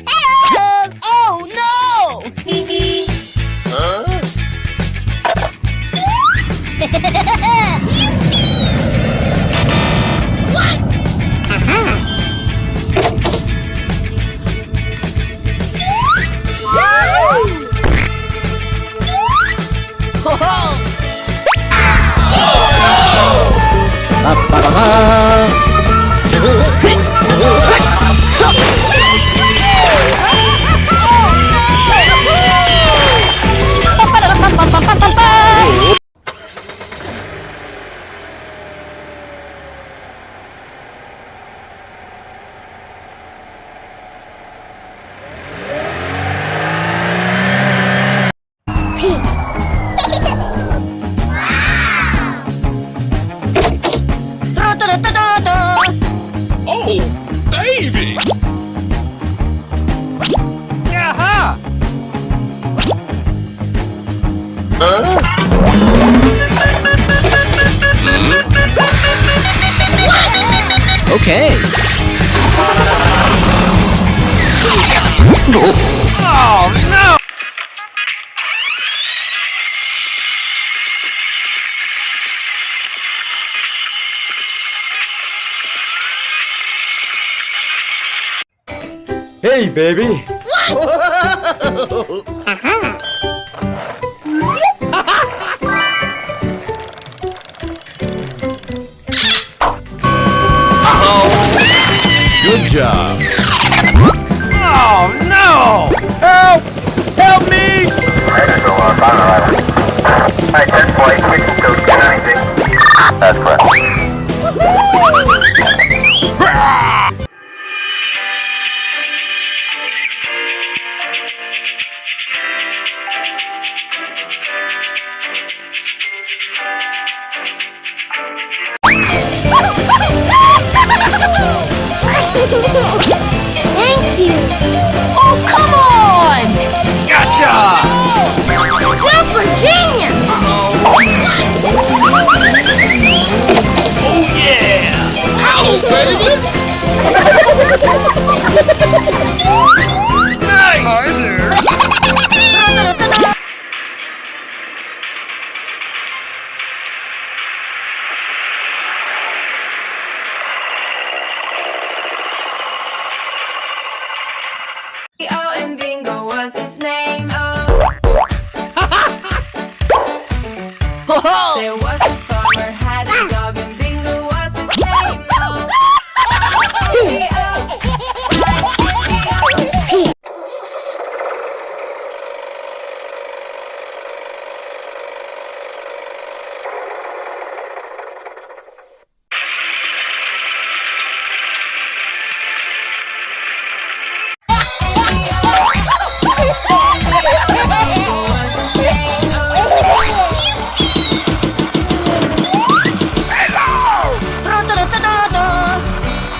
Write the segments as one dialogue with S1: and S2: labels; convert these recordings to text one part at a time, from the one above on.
S1: Hello! Oh no!
S2: Huh? Oh, baby!
S3: Yaha!
S2: Huh?
S3: Okay. Oh no!
S4: Hey, baby!
S2: Good job.
S3: Oh no!
S4: Help! Help me!
S5: Alright, 10-4, 290. That's correct.
S1: Thank you! Oh, come on!
S3: Gotcha!
S1: Super genius!
S3: Oh yeah!
S2: Ow, baby!
S3: Nice!
S6: Oh, and Bingo was his name. Oh, there was a farmer had a dog, and Bingo was his name. Oh.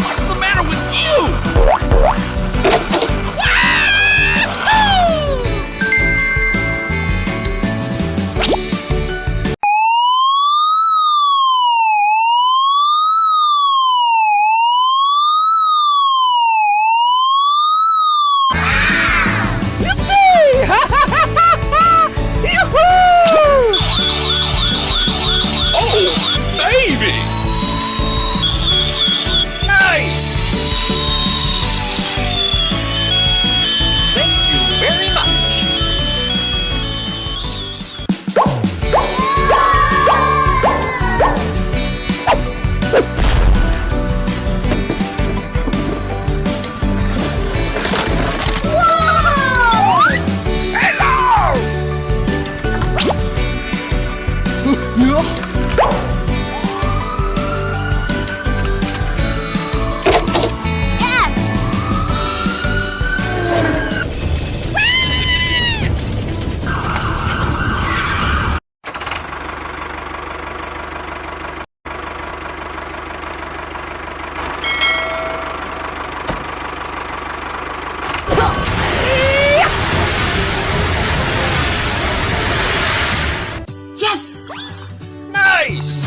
S2: What's the matter with you? Oh, baby!
S3: Nice!
S2: Thank you very much.
S3: Nice!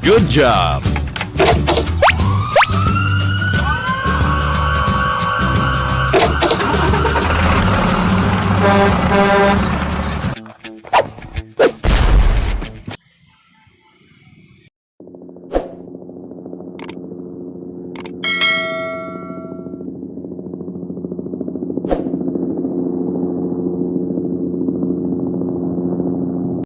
S2: Good job.
S1: Woo!